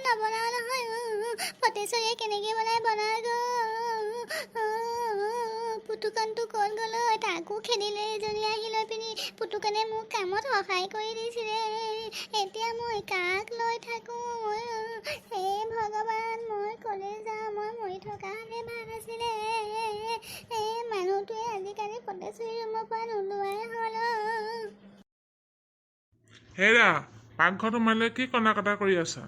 নবনাও নহয় পটেশ্বৰীয়ে কেনেকৈ বনাই গ'ল পুতুকণটো ক'ত গ'ল তাকো খেদিলে এজনী আহি লৈ পিনি পুতুকণে মোক কামত সহায় কৰি দিছিলে এতিয়া মই কাক লৈ থাকোঁ হে ভগৱান মই ক'লে যাওঁ মই মৰি থকা হ'লে ভাল আছিলে মানুহটোৱে আজিকালি পটেশ্বৰী ৰুমৰ পৰা নোলোৱাই হ'ল হেৰা পাকঘৰটো সোমালে কি কন্দা কটা কৰি আছা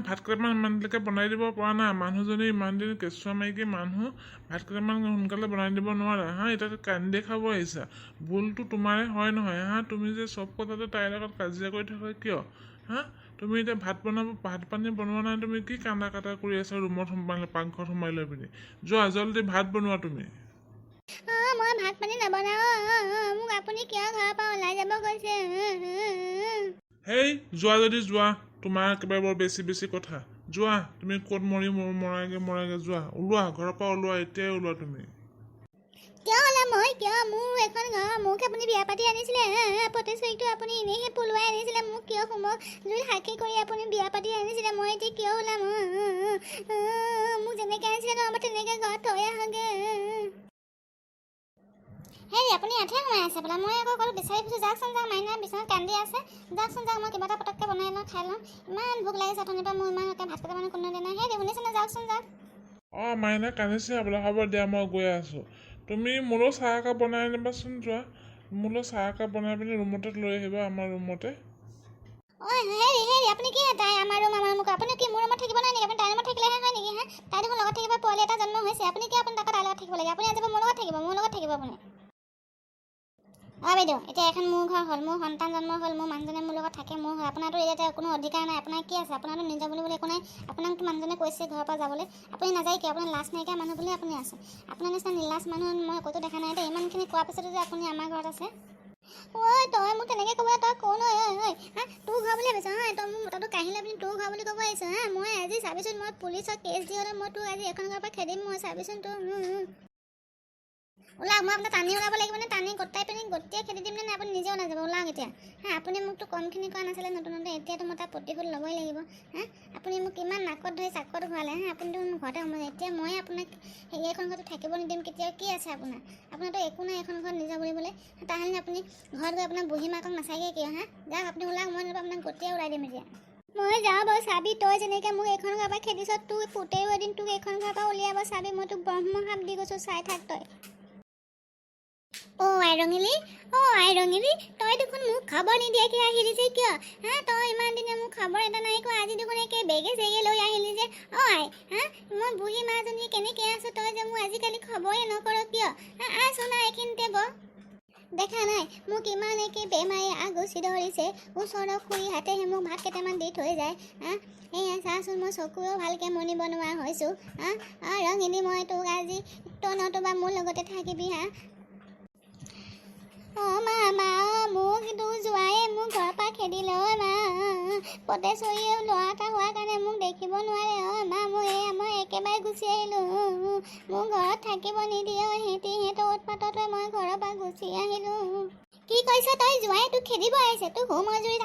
ভাত কেইটামান ইমানলৈকে বনাই দিব পৰা নাই মানুহজনী ইমান দিন কেঁচুৱা মাইকী মানুহ ভাত কেইটামান সোনকালে বনাই দিব নোৱাৰা এতিয়া কান্দি খাব আহিছা ভুলটো তোমাৰে হয় নহয় তুমি যে চব কথাতে তাইৰ লগত কাজিয়া কৰি থাকা কিয় তুমি এতিয়া ভাত পানী বনোৱা নাই তুমি কি কান্দা কাটা কৰি আছা ৰুমত সোমাই পাকঘৰত সোমাই লৈ পিনি যোৱা জলদি ভাত বনোৱা তুমি মই ভাত পানী নবনাওঁ মোক আপুনি কিয় ঘৰৰ পৰা ওলাই যাব কৈছে হেই যোৱা যদি যোৱা তোমাৰ একেবাৰে বৰ বেছি কথা যোৱা তুমি ক'ত মৰাগে যোৱা ওলোৱা ঘৰৰ পৰা ওলোৱা এতিয়াই ওলোৱা তুমি কিয় ওলাম মই কিয় মোৰ এখন ঘৰ মোক আপুনি বিয়া পাতি আনিছিলে পটেশ্বৰীটো আপুনি এনেইহে পলুৱাই আনিছিলে মোক কিয় মোক যদি সাক্ষী কৰি আপুনি বিয়া পাতি আনিছিলে মই এতিয়া কিয় ওলাম মোক যেনেকৈ আনিছিলে নহ'ব তেনেকৈ ঘৰত থৈ আহোঁগৈ হেৰি আপুনি ইয়াতহে সোমাই আছে বোলে মই আকৌ ক'লো বিচাৰি ফুৰিছোঁ যাওকচোন যাওক মাইনা বিচনাত কান্দি আছে যাওকচোন যাওক মই কিবা এটা পটককৈ বনাই লওঁ খাই লওঁ ইমান ভোক লাগিছে অথনিৰ পৰা মোৰ ইমান ভাত কেইটামান কোনো দিয়া নাই হেৰি শুনিছেনে যাওকচোন যাওক মাইনা কান্দিছে বোলে হ'ব দিয়া মই গৈ আছোঁ তুমি মোলৈ চাহ একাপ বনাই আনিবাচোন যোৱা মোলৈ চাহ একাপ বনাই পিনি ৰুমতে লৈ আহিবা আমাৰ ৰুমতে হেৰি আপুনি কি তাই আমাৰ মোক আপুনি কি মোৰ ৰুমত থাকিব নাই নেকি আপুনি তাইৰ ৰুমত থাকিলেহে হয় নেকি তাই দেখোন লগত থাকিব পোৱালি এটা জন্ম হৈছে আপুনি কি আপুনি তাইৰ লগত থাকিব লাগে আপুনি আজি মোৰ লগত থাকিব আপুনি বাইদেউ এতিয়া এখন মোৰ ঘৰ হ'ল মোৰ সন্তান জন্ম হ'ল মোৰ মানুহজনে মোৰ লগত থাকে মোৰ আপোনাৰতো এতিয়া কোনো অধিকাৰ নাই আপোনাৰ কি আছে আপোনাৰতো নিজৰ বুলিবলৈ একো নাই আপোনাকতো মানুহজনে কৈছে ঘৰৰ পৰা যাবলৈ আপুনি নাযায় কিয় আপোনাৰ লাজ নাইকিয়া মানুহ বুলি আপুনি আছে আপোনাৰ নিচিনা নিলাজ মানুহ মই ক'তো দেখা নাই এতিয়া ইমানখিনি কোৱাৰ পিছতো যে আপুনি আমাৰ ঘৰত আছে তই মোক তেনেকৈ ক'ব তই কোন তোৰ ঘৰ বুলি ভাবিছ তই মোৰ মতাটো কাহিলে আপুনি তোৰ ঘৰ বুলি ক'ব আহিছ মই আজি চাবিচোন মই পুলিচক কেছ দি হ'লে মই তোক আজি এখন ঘৰৰ পৰা খেদিম মই চাবিচোন তোৰ ওলাওক মই আপোনাক টানি ওলাব লাগিব নে টানি গোটাই পিনি গোটেই খেদি দিম নে আপুনি নিজেও নাযাব ওলাওক এতিয়া আপুনি মোকতো কমখিনি কৰা নাছিলে নতুন এতিয়াতো মই তাৰ প্ৰতিশোধ ল'বই লাগিব আপুনি মোক ইমান নাকত ধৰি চাকত ঘূৰালে আপুনিতো মোৰ ঘৰতে সোমালে এতিয়া মই আপোনাক এইখন ঘৰতো থাকিব নিদিম কেতিয়াও কি আছে আপোনাৰতো একো নাই এখন ঘৰত নিজৰ বুলিবলৈ তাহানি আপুনি ঘৰত গৈ আপোনাৰ বুঢ়ী মাকক নাচায়গৈ কিয় যাওক আপুনি ওলাওক মই আপোনাক গোটেই উৰাই দিম এতিয়া মই যাওঁ বাৰু চাবি তই যেনেকৈ মোক এইখন ঘৰৰ পৰা খেদিছ তোৰ পুতেও এদিন তোক এইখন ঘৰৰ পৰা উলিয়াব চাবি মই তোক ব্ৰহ্মসাপ দি গৈছোঁ চাই থাক তই আইৰঙিলি তই দেখোন মোক খবৰ নিদিয়াকৈ আহিলি যে কিয় তই ইমান দিনে মোক খবৰ এটা নাই কোৱা আজি দেখোন একে বেগে চেগে লৈ আহিলি যে মই বুঢ়ী মাজনী কেনেকৈ আছোঁ তই যে মোক আজিকালি খবৰে নকৰ কিয় আছোন এইখিনিতে দেখা নাই মোক ইমান একে বেমাৰে আগুচি ধৰিছে ওচৰৰ খুৰীহাতেহে মোক ভাত কেইটামান দি থৈ যায় এয়া চাচোন মই চকুৱেও ভালকৈ মনিব নোৱাৰা হৈছোঁ ৰঙিলি মই তোক আজি তই নতুবা মোৰ লগতে থাকিবি মা মোক তোৰ জোৱায়ে মোক ঘৰৰ পৰা খেদিলে মা পটেশ্বৰীয়ে ল'ৰা এটা হোৱাৰ কাৰণে মোক দেখিব নোৱাৰে মা মই একেবাৰে গুচি আহিলোঁ মোক ঘৰত থাকিব নিদিয়ে সিহঁতৰ উৎপাততে মই ঘৰৰ পৰা গুচি আহিলোঁ কি কৈছ তই জোৱায়ে তোক খেদিব আহিছে তোক হোমজুৰিত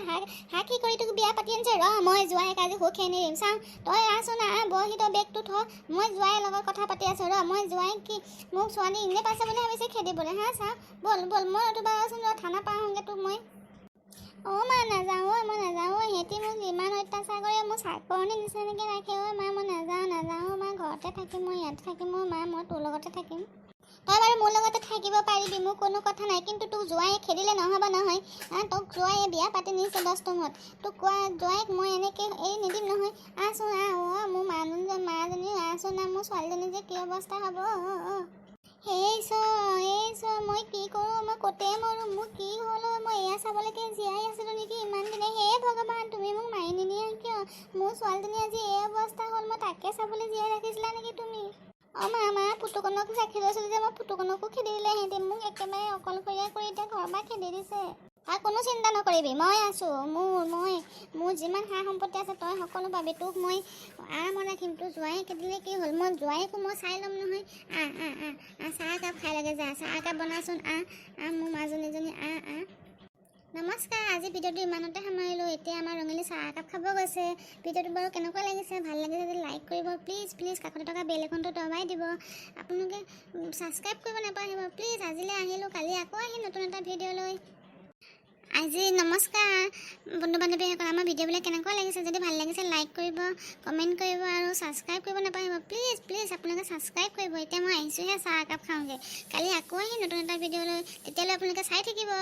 সাক্ষী কৰি তোক বিয়া পাতি আনিছে মই জোৱাইক আজি সুখে নিদিম চাওঁ তই আছোন বহি তই বেগটো থ মই জোৱাইৰ লগত কথা পাতি আছোঁ মই জোৱাইক কি মোক ছোৱালী এনে পাইছে বুলি ভাবিছে খেদিবলৈ চা বল মই নতুবা আছোন থানা পাওঁগৈ তোক মই মা নাযাওঁ মই নাযাওঁ সিহঁতি মোক ইমান অত্যাচাৰ কৰে মোৰ চাকৰণি নিচিনাকৈ ৰাখে মা মই নাযাওঁ মা ঘৰতে থাকিম মই ইয়াতে থাকিম মা মই তোৰ লগতে থাকিম তই বাৰু মোৰ লগতে থাকিব পাৰিবি মোৰ কোনো কথা নাই কিন্তু তোক জোৱাইয়ে খেদিলে নহ'ব নহয় তোক জোৱাইয়ে বিয়া পাতি নিছে 10 টঙত তোক কোৱা জোৱাইক মই এনেকৈ এৰি নিদিম নহয় আছোন মোৰ মাজনী আছোন মোৰ ছোৱালীজনী যে কি অৱস্থা হ'ব এই মই কি কৰোঁ মই ক'তে মৰোঁ মোৰ কি হ'ল মই এয়া চাবলৈকে জীয়াই আছিলোঁ নেকি ইমান দিনে হে ভগৱান তুমি মোক মাৰি নিনিয়া কিয় মোৰ ছোৱালীজনী আজি এই অৱস্থা হ'ল মই তাকে চাবলৈ জীয়াই ৰাখিছিলা নেকি তুমি মা পুতুকণক ৰাখি লৈছিলোঁ যে মই পুতুকণকো খেদি দিলে সিহঁতে মোক একেবাৰে অকলশৰীয়া কৰি এতিয়া ঘৰৰ পৰা খেদি দিছে কোনো চিন্তা নকৰিবি মই আছোঁ মোৰ যিমান সা সম্পত্তি আছে তই সকলো পাবি তোক মই আৰামত ৰাখিম তোৰ জোৱাই খেদিলে কি হ'ল মই জোৱাইকো মই চাই ল'ম নহয় চাহ একাপ খাই লাগে যা চাহ একাপ বনাচোন মোৰ মাজনীজনী নমস্কাৰ, আজি ভিডিঅ'টো ইমানতে সামৰিলোঁ। এতিয়া আমাৰ ৰঙিলী চাহ একাপ খাব গৈছে। ভিডিঅ'টো বাৰু কেনেকুৱা লাগিছে, ভাল লাগিছে যদি লাইক কৰিব প্লিজ কাষতে থকা বেল আইকনটো দবাই দিব। আপোনালোকে ছাবস্ক্ৰাইব কৰিব নাপাহৰিব প্লিজ। আজিলৈ আহিলোঁ, কালি আকৌ আহিম নতুন এটা ভিডিঅ' লৈ। আজি নমস্কাৰ বন্ধু বান্ধৱীসকল, আমাৰ ভিডিঅ'বিলাক কেনেকুৱা লাগিছে, যদি ভাল লাগিছে লাইক কৰিব, কমেণ্ট কৰিব আৰু ছাবস্ক্ৰাইব কৰিব নাপাহৰিব প্লিজ আপোনালোকে ছাবস্ক্ৰাইব কৰিব। এতিয়া মই আহিছোঁহে চাহ একাপ খাওঁগৈ, কালি আকৌ আহিম নতুন এটা ভিডিঅ' লৈ, তেতিয়ালৈ আপোনালোকে চাই থাকিব।